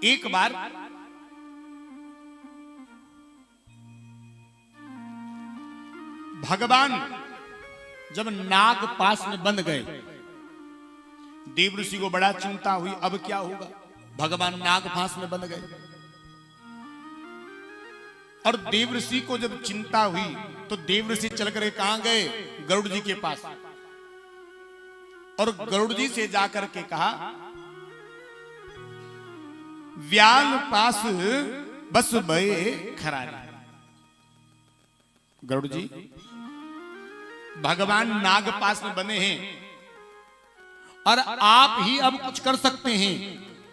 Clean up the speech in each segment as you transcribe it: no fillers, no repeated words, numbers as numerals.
एक बार भगवान जब नाग पास में बंद गए, देव ऋषि को बड़ा चिंता हुई, अब क्या होगा। भगवान नाग पास में बंद गए और देव ऋषि को जब चिंता हुई तो देव ऋषि चल कर कहां गए, गरुड़ जी के पास, और गरुड़ जी से जाकर के कहा, व्याल पास बस भये खरारी। गरुड़ जी, भगवान नाग पास में बने हैं और आप ही अब कुछ कर सकते हैं,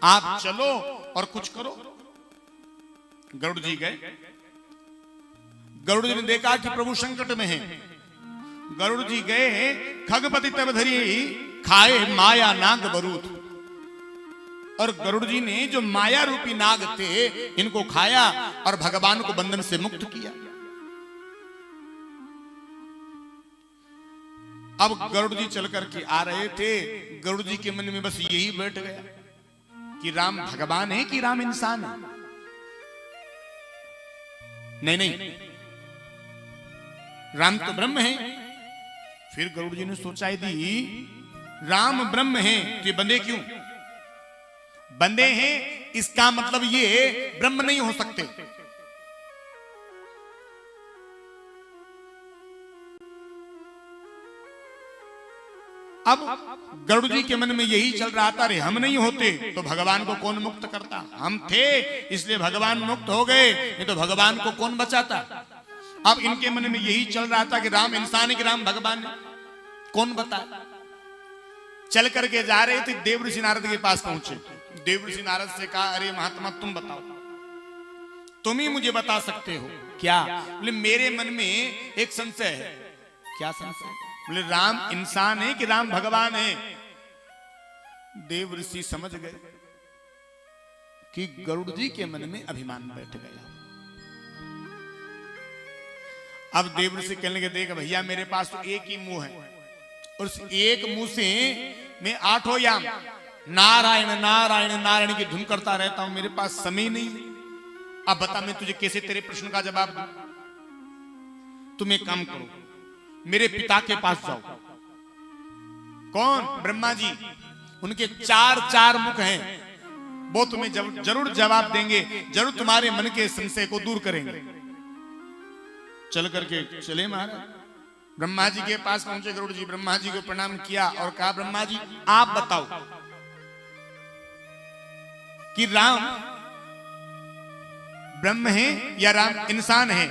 आप चलो और कुछ करो। गरुड़ जी गए। गरुड़ जी ने देखा कि प्रभु संकट में हैं। गरुड़ जी गए, खगपति तब धरी खाए माया नाग बरूद। और गरुड़ जी ने जो माया रूपी नाग थे इनको खाया और भगवान को बंधन से मुक्त किया। अब गरुड़ जी चल करके आ रहे थे, गरुड़ जी के मन में बस यही बैठ गया कि राम भगवान है कि राम इंसान है। नहीं नहीं, राम तो ब्रह्म है। फिर गरुड़ जी ने सोचा, यदि राम ब्रह्म है तो ये बंधे क्यों? बंधे हैं इसका मतलब ये ब्रह्म नहीं हो सकते। अब गरुड़ जी के मन में यही चल रहा था, अरे हम नहीं होते तो भगवान को कौन मुक्त करता, हम थे इसलिए भगवान मुक्त हो गए, नहीं तो भगवान को कौन बचाता। अब इनके मन में यही चल रहा था कि राम इंसान है कि राम भगवान है, कौन बता। चल करके जा रहे थे, देव ऋषि नारद के पास पहुंचे। देव ऋषि नारद से कहा, अरे महात्मा तुम बताओ, तुम ही मुझे बता सकते हो। क्या? बोले मेरे मन में एक संशय है। क्या संशय? बोले राम इंसान है कि राम भगवान है। देव ऋषि समझ गए कि गरुड़ जी के मन में अभिमान बैठ गया। अब देव ऋषि कहने के, देख भैया मेरे पास तो एक ही मुंह है और उस एक मुंह से मैं 8 याम नारायण नारायण नारायण की धुन करता रहता हूं, मेरे पास समय नहीं। अब बता मैं तुझे कैसे तेरे प्रश्न का जवाब दूं। तुम एक काम करो, मेरे पिता के पास जाओ। कौन? ब्रह्मा जी। उनके 4 मुख हैं, वो तुम्हें जरूर जवाब देंगे, जरूर तुम्हारे मन के संशय को दूर करेंगे। चल करके चले महाराज, ब्रह्मा जी के पास पहुंचे गरुड़ जी। ब्रह्मा जी को प्रणाम किया और कहा, ब्रह्मा जी आप बताओ कि राम ब्रह्म है या राम इंसान है।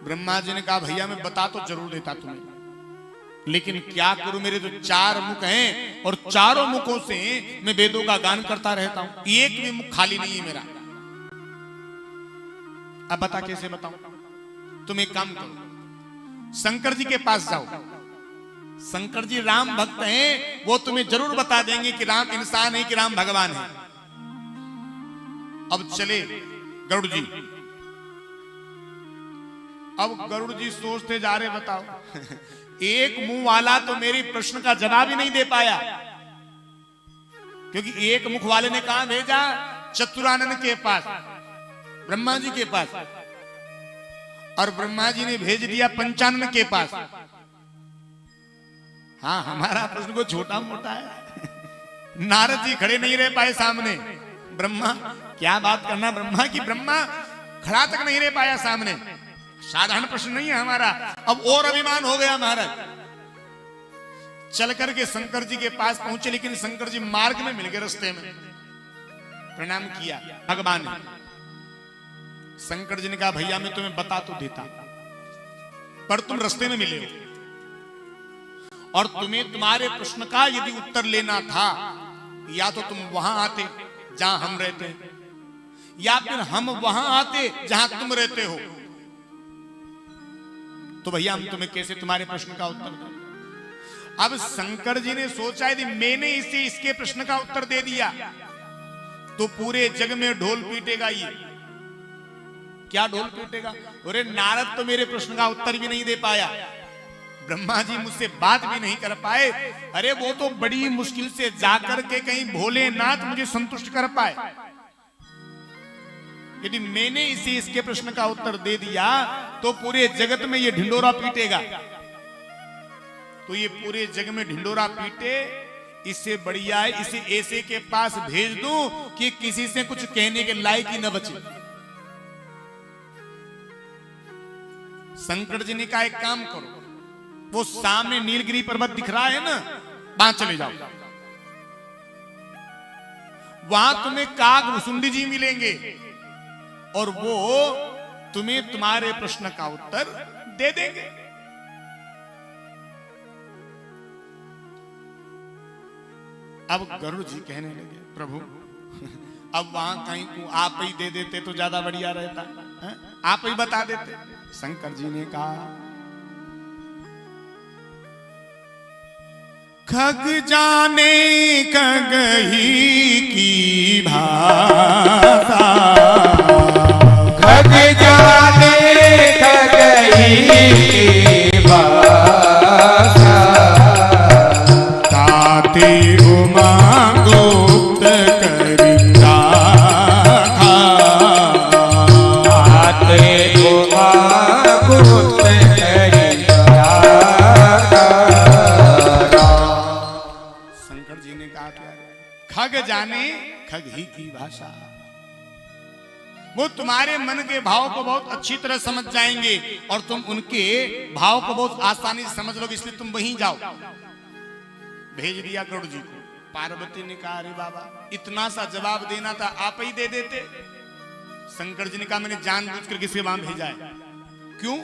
ब्रह्मा जी ने कहा, भैया मैं बता तो जरूर देता तुम्हें, लेकिन क्या करूं, मेरे तो 4 मुख हैं और चारों मुखों से मैं वेदों का गान करता रहता हूं, एक भी मुख खाली नहीं है मेरा। अब बता कैसे बताऊं। तुम एक काम करो, शंकर जी के पास जाओ। शंकर जी राम भक्त हैं, वो तुम्हें जरूर बता देंगे कि राम इंसान है कि राम भगवान है। अब चले गरुड़ जी। अब गरुड़ जी सोचते जा रहे, बताओ एक मुंह वाला तो मेरी प्रश्न का जवाब ही नहीं दे पाया, क्योंकि एक मुख वाले ने कहा भेजा, चतुरानन के पास, ब्रह्मा जी के पास, और ब्रह्मा जी ने भेज दिया पंचानन के पास। हाँ, हमारा प्रश्न को छोटा मोटा है। नारद जी खड़े नहीं रह पाए सामने। ब्रह्मा, क्या बात करना ब्रह्मा की, ब्रह्मा खड़ा तक नहीं रह पाया सामने। साधारण प्रश्न नहीं है हमारा। अब और अभिमान हो गया महाराज। चल करके शंकर जी के पास पहुंचे, लेकिन शंकर जी मार्ग में मिल गए, रास्ते में प्रणाम किया। भगवान ने, शंकर जी ने कहा, भैया मैं तुम्हें बता तो देता, पर तुम रास्ते में मिले हो और तुम्हें तुम्हारे प्रश्न का यदि उत्तर लेना था, या तो तुम वहां आते जहां हम रहते हैं, या फिर हम वहां आते जहां तुम रहते हो। तो भैया हम तुम्हें कैसे तुम्हारे प्रश्न का उत्तर दें। अब शंकर जी ने सोचा, यदि मैंने इसे इसके प्रश्न का उत्तर दे दिया तो पूरे जग में ढोल पीटेगा। ये क्या ढोल पीटेगा? अरे नारद तो मेरे प्रश्न का उत्तर भी नहीं दे पाया, ब्रह्मा जी मुझसे बात भी नहीं कर पाए। अरे वो तो बड़ी मुश्किल से जाकर के कहीं भोलेनाथ मुझे संतुष्ट कर पाए। यदि मैंने इसे इसके प्रश्न का उत्तर दे दिया तो पूरे जगत में ये ढिंडोरा पीटेगा। तो ये पूरे जग में ढिंडोरा पीटे, इससे बढ़िया है इसे ऐसे के पास भेज दूं कि किसी से कुछ कहने के लायक ही न बचे। शंकर जी ने कहा एक काम करो, वो सामने नीलगिरी पर्वत दिख रहा है ना, वहां चले जाओ। वहां तुम्हें काग भुसुंडी जी मिलेंगे और वो तुम्हें तुम्हारे प्रश्न का उत्तर दे देंगे। अब गरुड़ जी कहने लगे, प्रभु अब वहां कहीं को आप ही दे देते तो ज्यादा बढ़िया रहता है? आप ही बता देते। शंकर जी ने कहा, खग जाने खगही की भाषा, खग जाने खगही की भाषा, ताते उमा गुप्त करिता खा, ताते उमा गुप्त करिता खा। शंकर जी ने कहा क्या, खग जाने खग ही की भाषा। वो तुम्हारे मन के भाव को बहुत अच्छी तरह समझ जाएंगे और तुम उनके भाव को बहुत आसानी से समझ लोगे, इसलिए तुम वहीं जाओ। भेज दिया गरुड़ जी को। पार्वती ने कहा, अरे बाबा इतना सा जवाब देना था, आप ही दे देते। शंकर जी ने कहा, मैंने जानबूझ कर किसी वहां भेजा है। क्यों?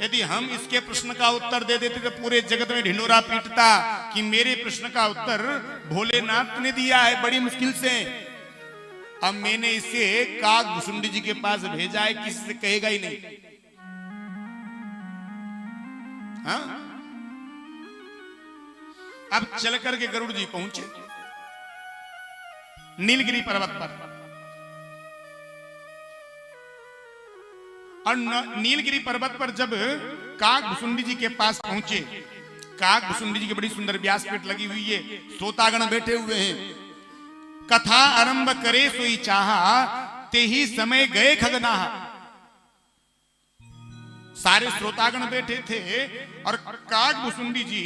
यदि हम इसके प्रश्न का उत्तर दे देते तो पूरे जगत में ढिंडोरा पीटता कि मेरे प्रश्न का उत्तर भोलेनाथ ने दिया है बड़ी मुश्किल से। अब मैंने इसे काग भुसुंडी जी के पास भेजा है, किसी से कहेगा ही नहीं। हाँ? अब चल करके गरुड़ जी पहुंचे नीलगिरी पर्वत पर, और नीलगिरी पर्वत पर जब काग भुसुंडी जी के पास पहुंचे, काग भुसुंडी जी की बड़ी सुंदर व्यासपीठ लगी हुई है, श्रोतागण बैठे हुए हैं। कथा आरंभ करे सोई चाहा, ते ही समय गए खगनाहा। सारे श्रोतागण बैठे थे और काग भुसुंडी जी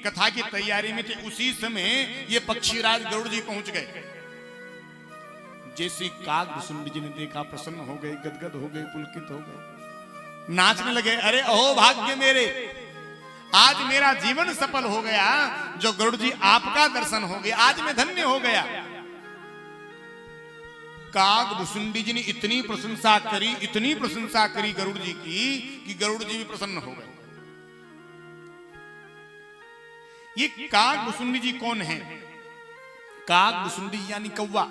कथा की तैयारी में थे। उसी समय ये पक्षीराज गरुड़ जी पहुंच गए। जैसे काग भुसुंडी जी ने देखा, प्रसन्न हो गए, गदगद हो गए, पुलकित हो गए, नाचने लगे। अरे अहो भाग्य मेरे, आज मेरा जीवन सफल हो गया, जो गरुड़ जी आपका दर्शन हो गया, आज मैं धन्य हो गया। काग भुसुंडी जी ने इतनी प्रशंसा करी, इतनी प्रशंसा करी गरुड़ जी की कि गरुड़ जी भी प्रसन्न हो गए। ये काग भुसुंडी जी कौन है? काग भुसुंडी यानी कौवा।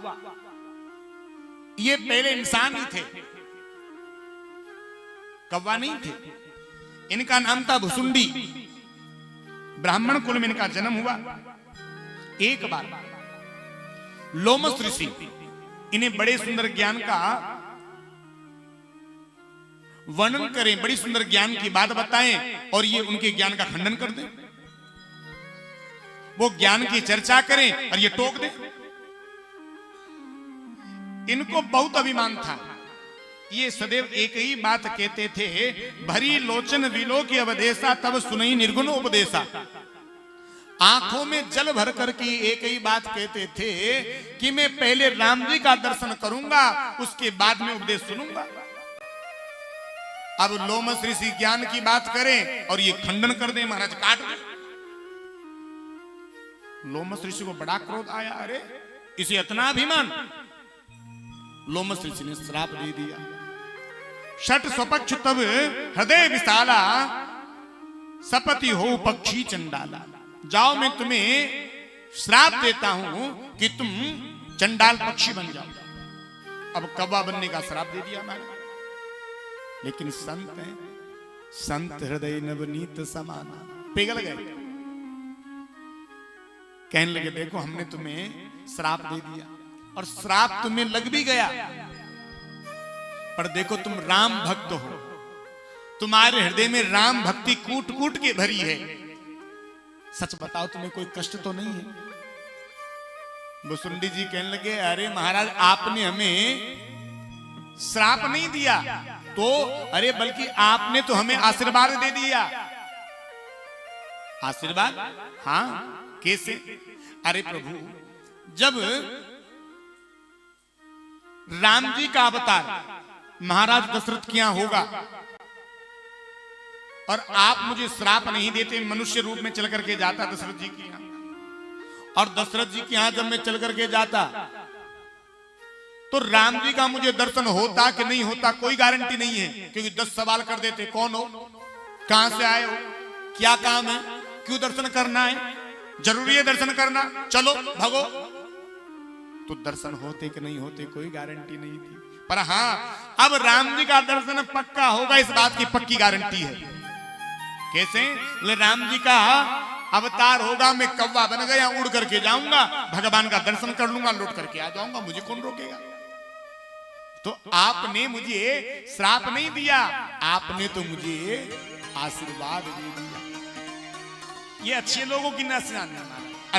ये पहले इंसान ही थे, कौवा नहीं थे। इनका नाम था भुसुंडी। ब्राह्मण कुल में इनका जन्म हुआ। एक बार लोमस ऋषि इन्हें बड़े सुंदर ज्ञान का वर्णन करें, बड़ी सुंदर ज्ञान की बात बताएं और ये उनके ज्ञान का खंडन कर दें। वो ज्ञान की चर्चा करें और ये टोक दें। इनको बहुत अभिमान था। ये सदैव एक ही बात कहते थे, भरी लोचन विलो की अवदेशा, तब सुनई निर्गुण उपदेशा। आंखों में जल भर करके एक ही बात कहते थे कि मैं पहले राम जी का दर्शन करूंगा, उसके बाद में उपदेश सुनूंगा। अब लोमस ऋषि ज्ञान की बात करें और ये खंडन कर दे, महाराज काट दे। लोमस ऋषि को बड़ा क्रोध आया। अरे इसे इतना अभिमान। लोमस ऋषि ने श्राप दे दिया। षट स्वपक्ष तब हृदय विशाला, सपति हो पक्षी चंडाला। जाओ मैं तुम्हें श्राप देता हूं कि तुम चंडाल पक्षी बन जाओ। अब कौवा बनने का श्राप दे दिया मैंने। लेकिन संत है, संत हृदय नवनीत समाना, पिघल गए। कहने लगे देखो हमने तुम्हें श्राप दे दिया और श्राप तुम्हें लग भी गया, पर देखो तुम राम भक्त हो, तुम्हारे हृदय में राम भक्ति कूट कूट के भरी है। सच बताओ तुम्हें कोई कष्ट तो नहीं है? भुसुंडी जी कहने लगे, अरे महाराज आपने हमें श्राप नहीं दिया तो, अरे बल्कि आपने तो हमें आशीर्वाद दे दिया। आशीर्वाद? हाँ, कैसे? अरे प्रभु, जब राम जी का अवतार महाराज दशरथ के यहां होगा और आप मुझे श्राप नहीं देते, मनुष्य रूप में चल करके जाता दशरथ जी के यहां, और दशरथ जी के यहां जब मैं चल करके जाता तो राम जी का मुझे दर्शन होता कि नहीं होता कोई गारंटी नहीं है, क्योंकि 10 सवाल कर देते, कौन हो, कहां से आए हो, क्या काम है, क्यों दर्शन करना है, जरूरी है दर्शन करना, चलो भगो। तो दर्शन होते कि नहीं होते कोई गारंटी नहीं थी। पर हां, अब राम जी का दर्शन पक्का होगा, इस बात की पक्की गारंटी है। कैसे? राम जी का अवतार होगा, मैं कौवा बन गया, उड़ करके जाऊंगा, भगवान का दर्शन कर लूंगा, लौट करके आ जाऊंगा, मुझे कौन रोकेगा? तो आपने मुझे श्राप नहीं दिया, आपने तो मुझे आशीर्वाद दे दिया। ये अच्छे लोगों की नस जाने